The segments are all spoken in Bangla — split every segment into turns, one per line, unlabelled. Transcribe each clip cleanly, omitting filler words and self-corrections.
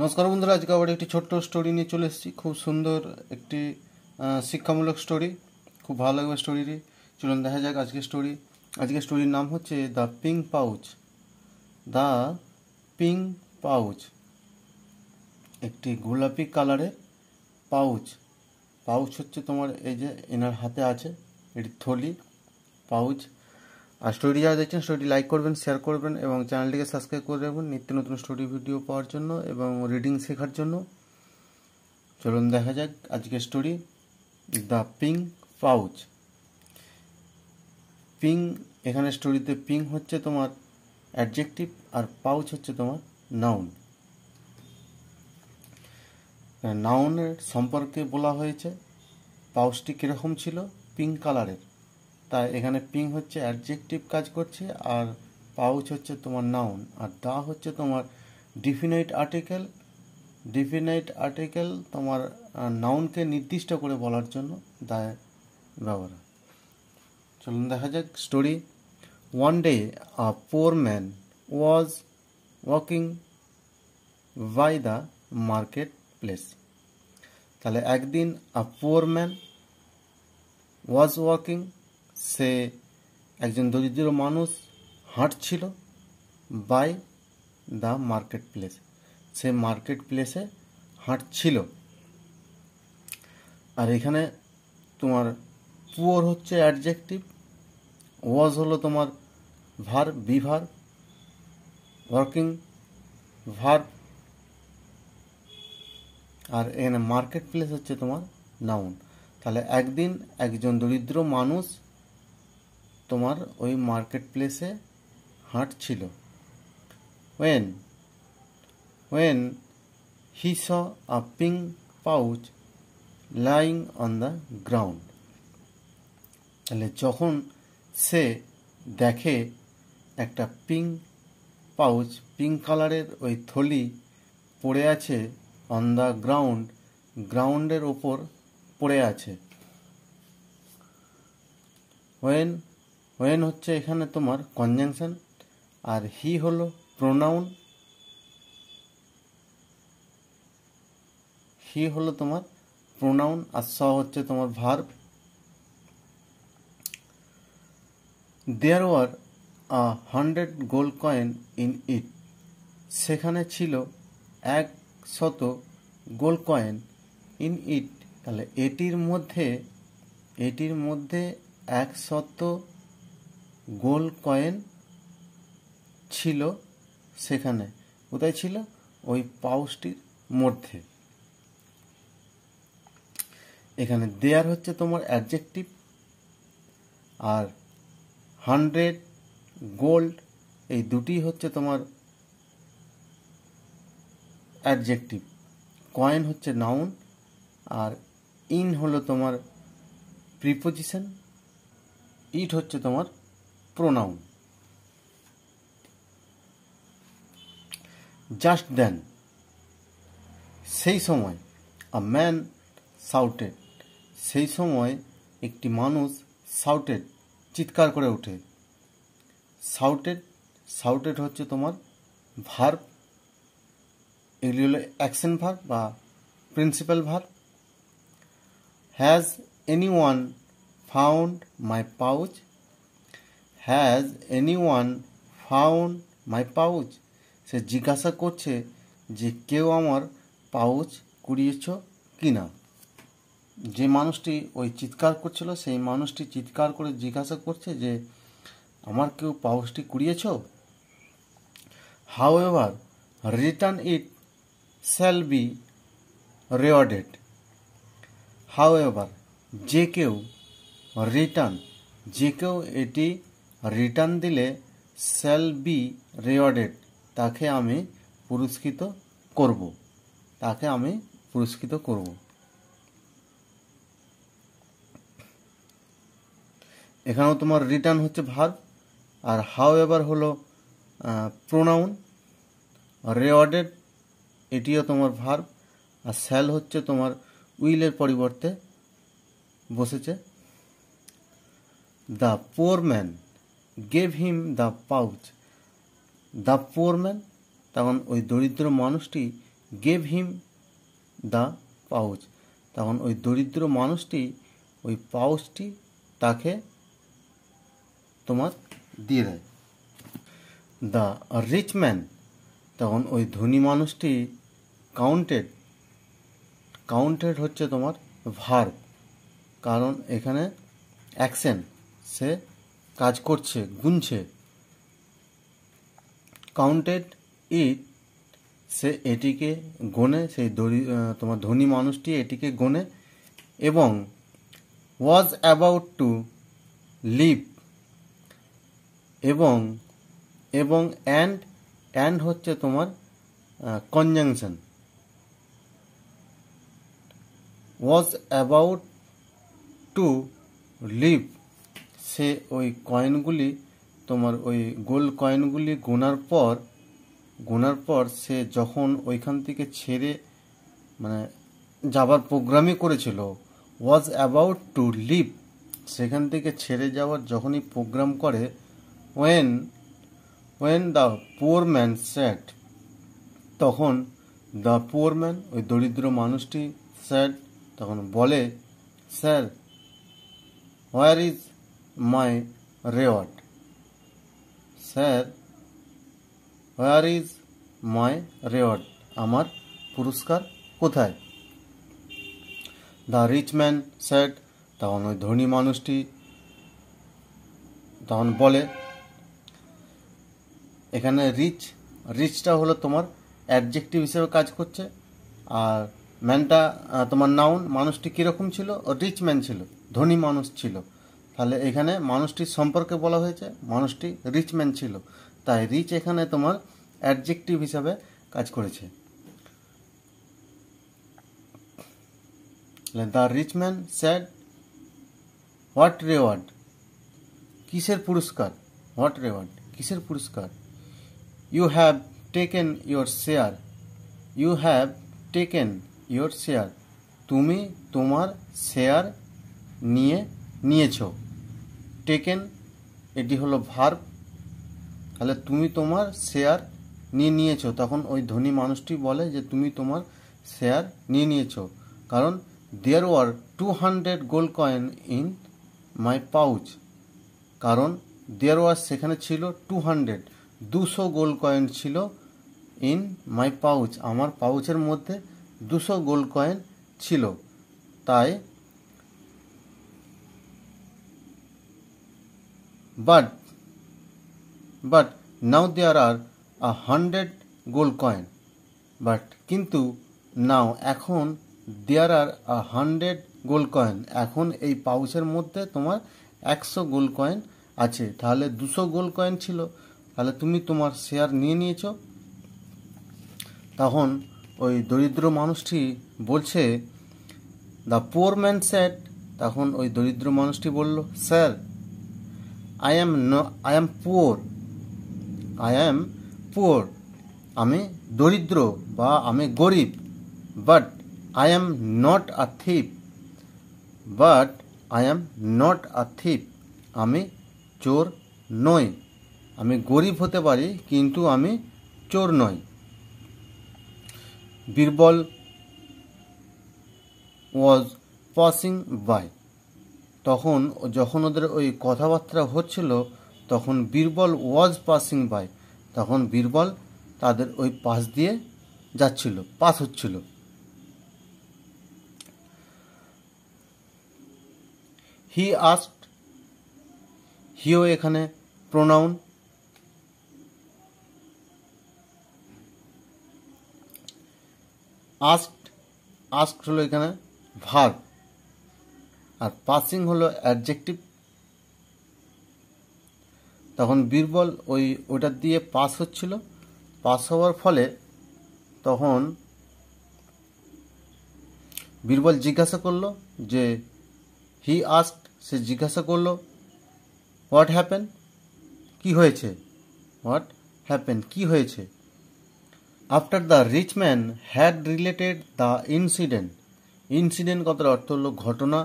নমস্কার বন্ধুরা, আজকে আবার একটি ছোট্ট স্টোরি নিয়ে চলে এসেছি। খুব সুন্দর একটি শিক্ষামূলক স্টোরি, খুব ভালো লাগবে স্টোরিটি। চলুন দেখা যাক আজকের স্টোরির নাম হচ্ছে the pink pouch. The pink pouch, একটি গোলাপি কালারের পাউচ হচ্ছে তোমার এই যে এনার হাতে আছে, এটি থলি পাউচ। আর স্টোরি যারা দেখছেন স্টোরিটি লাইক করবেন, শেয়ার করবেন এবং চ্যানেলটিকে সাবস্ক্রাইব করে রাখবেন নিত্য নতুন স্টোরি ভিডিও পাওয়ার জন্য এবং রিডিং শেখার জন্য। চলুন দেখা যাক আজকের story the pink pouch. Pink, এখানে স্টোরিতে পিঙ্ক হচ্ছে তোমার অ্যাডজেক্টিভ আর পাউচ হচ্ছে তোমার নাউন। নাউনের সম্পর্কে বলা হয়েছে পাউচটি কীরকম ছিল, পিঙ্ক কালারের, তাই এখানে পিঙ্ক হচ্ছে অ্যাডজেক্টিভ কাজ করছে আর পাউচ হচ্ছে তোমার নাউন। আর দা হচ্ছে তোমার ডিফিনাইট আর্টিকেল তোমার নাউনকে নির্দিষ্ট করে বলার জন্য দা ব্যবহার। চলুন দেখা যাক story. One day a poor man was walking by the market place. তাহলে একদিন আ পোর ম্যান ওয়াজ ওয়াকিং, সে একজন দরিদ্র মানুষ হাঁটছিল, বাই দ্য মার্কেট প্লেস, সে মার্কেট প্লেসে হাঁটছিল। আর এখানে তোমার পুয়ার হচ্ছে অ্যাডজেক্টিভ, ওয়াজ হলো তোমার ভার্ব, বিভার, ওয়ার্কিং ভার্ব, আর এখানে মার্কেট প্লেস হচ্ছে তোমার নাউন। তাহলে একদিন একজন দরিদ্র মানুষ তোমার ওই মার্কেট প্লেসে হাঁটছিল। when he saw a pink pouch lying on the ground, তাহলে যখন সে দেখে একটা পিঙ্ক পাউচ, পিঙ্ক কালারের ওই থলি পড়ে আছে অন দ্য গ্রাউন্ডের ওপর পড়ে আছে। when হচ্ছে এখানে তোমার কনজাংশন, আর হি হলো প্রোনাউন, আর স হচ্ছে তোমার verb. There were 100 gold coin in it, সেখানে ছিল 100 গোল্ড কয়েন ইন ইট। তাহলে এটির মধ্যে 100 গোল্ড কয়েন ছিল। সেখানে কোথায় ছিল? ওই পাউচটির মধ্যে। এখানে দেয়ার হচ্ছে তোমার অ্যাডজেক্টিভ আর 100 গোল্ড এই দুটি হচ্ছে তোমার অ্যাডজেক্টিভ, কয়েন হচ্ছে নাউন আর ইন হলো তোমার প্রিপোজিশন, ইট হচ্ছে তোমার প্রোনাউন। জাস্ট দেন, সেই সময়, আ ম্যান শাউটেড, সেই সময় একটি মানুষ শাউটেড চিৎকার করে ওঠে। শাউটেড হচ্ছে তোমার ভার্ব, এগুলি হলো অ্যাকশন ভার্ব বা principal verb. Has anyone found my pouch, has anyone found my pouch, সে জিজ্ঞাসা করছে যে কেউ আমার পাউচ কুড়িয়েছ কি না। যে মানুষটি ওই চিৎকার করছিল সেই মানুষটি চিৎকার করে জিজ্ঞাসা করছে যে আমার কেউ পাউচটি কুড়িয়েছ। However return it shall be rewarded, however যে কেউ, এটি রিটার্ন দিলে শ্যাল বি রিওয়ার্ডেড, তাকে আমি পুরস্কৃত করব। এখানেও তোমার রিটার্ন হচ্ছে ভার্ব আর হাউএভার হলো প্রোনাউন, রিওয়ার্ডেড এটিও তোমার ভার্ব আর শ্যাল হচ্ছে তোমার উইলের পরিবর্তে বসেছে। The poor man gave him the pouch, the poor man, তখন ওই দরিদ্র মানুষটি গেভ হিম দ্য পাউচ, তখন ওই দরিদ্র মানুষটি ওই পাউচটি তাকে তোমার দিয়ে দেয়। দ্য রিচ ম্যান, তখন ওই ধনী মানুষটি কাউন্টেড হচ্ছে তোমার ভার্ব, কারণ এখানে অ্যাকশন, সে কাজ করছে, গুনছে। কাউন্টেড ইট, সে এটিকে গোনে, সেই তোমার ধনী মানুষটি এটিকে গোনে। এবং ওয়াজ অ্যাবাউট টু লিভ, এবং অ্যান্ড হচ্ছে তোমার conjunction. Was about to leave, সে ওই কয়েনগুলি তোমার ওই গোল্ড কয়েনগুলি গোনার পর সে যখন ওইখান থেকে ছেড়ে মানে যাবার প্রোগ্রামই করেছিল, ওয়াজ অ্যাবাউট টু লিভ, সেখান থেকে ছেড়ে যাওয়ার যখনই প্রোগ্রাম করে, when the poor man said, তখন দ্য পুয়ার ম্যান ওই দরিদ্র মানুষটি স্যাড, তখন বলে, sir where is my reward, sir where is my reward, আমার পুরস্কার কোথায়? দ্য রিচ ম্যান স্যাড, তখন ওই ধনী মানুষটি তখন বলে, এখানে রিচটা হলো তোমার অ্যাডজেক্টিভ হিসেবে কাজ করছে, আর ম্যানটা তোমার নাউন। মানুষটি কীরকম ছিল? রিচ ম্যান ছিল, ধনী মানুষ ছিল। তাহলে এখানে মানুষটির সম্পর্কে বলা হয়েছে, মানুষটি রিচ ম্যান ছিল, তাই রিচ এখানে তোমার অ্যাডজেক্টিভ হিসাবে কাজ করেছে। The rich man said, what reward, কিসের পুরস্কার? হোয়াট রেওয়ার্ড, কিসের পুরস্কার? You have taken your share, you have taken your share, তুমি তোমার শেয়ার নিয়েছ। টেকেন এটি হলো ভার্ব, তাহলে তুমি তোমার শেয়ার নিয়েছো। তখন ওই ধনী মানুষটি বলে যে তুমি তোমার শেয়ার নিয়েছো, কারণ there were 200 gold coin in my pouch, কারণ দেয়ার ওয়ার সেখানে ছিল 200 গোল্ড কয়েন ছিল, ইন মাই পাউচ আমার পাউচের মধ্যে 200 গোল্ড কয়েন ছিল, তাই but now there are 100 gold coin, but কিন্তু নাও এখন দেয়ার আর 100 গোল্ড কয়েন, এখন এই পাউচের মধ্যে তোমার 100 গোল্ড কয়েন আছে। তাহলে 200 গোল্ড কয়েন ছিল, তাহলে তুমি তোমার শেয়ার নিয়েছো। তখন ওই দরিদ্র মানুষটি বলছে, দ্য পুয়ার ম্যান স্যাড, তখন ওই দরিদ্র মানুষটি বলল, স্যার আই অ্যাম পুয়ার, আমি দরিদ্র বা আমি গরিব, but I am not a থিপ, আমি চোর নই। আমি গরিব হতে পারি কিন্তু আমি চোর নই। বীরবল ওয়াজ পাসিং বাই, তখন যখন ওদের ওই কথাবার্তা হচ্ছিল তখন বীরবল ওয়াজ পাসিং বাই, তখন বীরবল তাদের ওই পাশ দিয়ে যাচ্ছিল, পাস হচ্ছিল। হি আস্কড, হিও এখানে প্রোনাউন, আস্কড হলো এখানে ভার্ব, আর পাসিং হলো অ্যাডজেক্টিভ। তখন বীরবল ওইটার দিয়ে পাস হচ্ছিল, পাস হওয়ার ফলে তখন বীরবল জিজ্ঞাসা করলো যে, হি আস্কড, সে জিজ্ঞাসা করলো, হোয়াট হ্যাপেন, কি হয়েছে? হোয়াট হ্যাপেন, কি হয়েছে? After the rich man had related the incident কথার অর্থ হলো ঘটনা,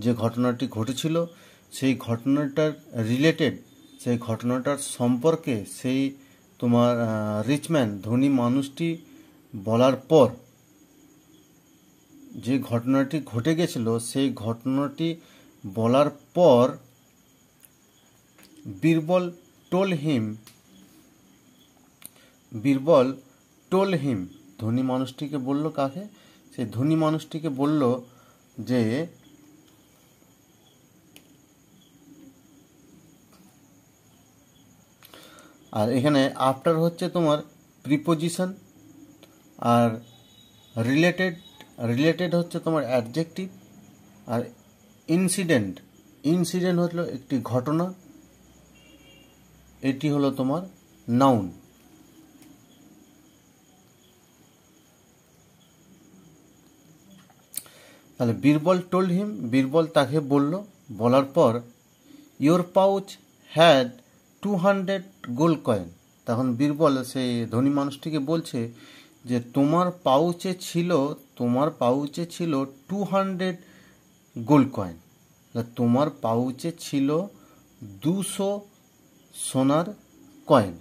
যে ঘটনাটি ঘটেছিল সেই ঘটনাটার রিলেটেড, সেই ঘটনাটার সম্পর্কে সেই তোমার রিচম্যান ধনী মানুষটি বলার পর যে ঘটনাটি ঘটে গেছিল সেই ঘটনাটি বলার পর বীরবল টোল হিম ধনী মানুষটিকে বলল, কাকে? সেই ধনী মানুষটিকে বলল যে আর এখানে আফটার হচ্ছে তোমার প্রিপোজিশন, আর রিলেটেড হচ্ছে তোমার অ্যাডজেক্টিভ, আর ইনসিডেন্ট হলো একটি ঘটনা, এটি হলো তোমার নাউন। তাহলে বীরবল টোল্ড হিম, বীরবল তাকে বলল, বলার পর your pouch had 200 gold coin. তখন বীরবল সেই ধনী মানুষটিকে বলছে যে তোমার পাউচে ছিল 200 গোল্ড কয়েন। তোমার পাউচে ছিল 200 সোনার কয়েন,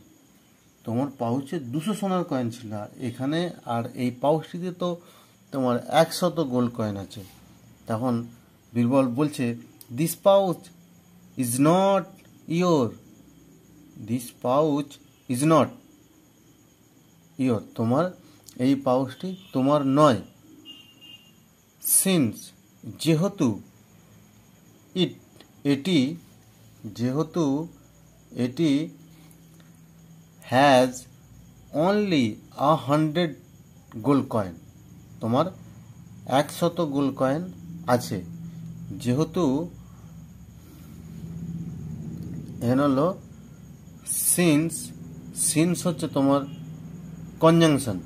তোমার পাউচে 200 সোনার কয়েন ছিল। এখানে আর এই পাউচটিতে তো তোমার 100 গোল্ড কয়েন আছে। তখন বীরবল বলছে this pouch is not your, তোমার এই পাউচটি তোমার নয়। সিন্স যেহেতু এটি হ্যাজ অনলি 100 গোল্ড কয়েন, তোমার 100 গোল্ড কয়েন আছে। যেহেতু এখানে হলো সিন্স হচ্ছে তোমার কনজাংশন,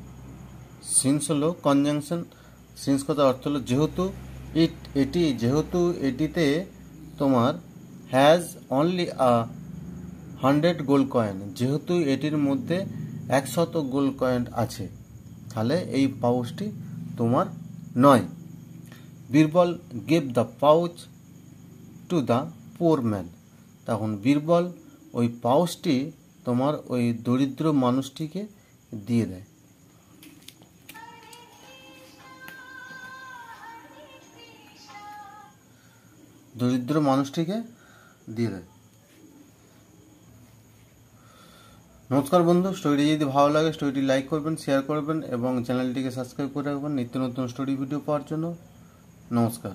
সিন্স কথার অর্থ হলো যেহেতু, যেহেতু এটিতে তোমার হ্যাজ অনলি 100 গোল্ড কয়েন, যেহেতু এটির মধ্যে 100 গোল্ড কয়েন আছে, তাহলে এই পাউচটি তোমার নয়। Birbal gave the pouch to the poor man. তখন বীরবল ওই পাউচটি তোমার ওই দরিদ্র মানুষটিকে দিয়ে দেয়। নমস্কার বন্ধু, স্টোরিটি যদি ভালো লাগে স্টোরিটি লাইক করবেন, শেয়ার করবেন এবং চ্যানেলটিকে সাবস্ক্রাইব করে রাখবেন নিত্য নতুন স্টোরি ভিডিও পাওয়ার জন্য। নমস্কার।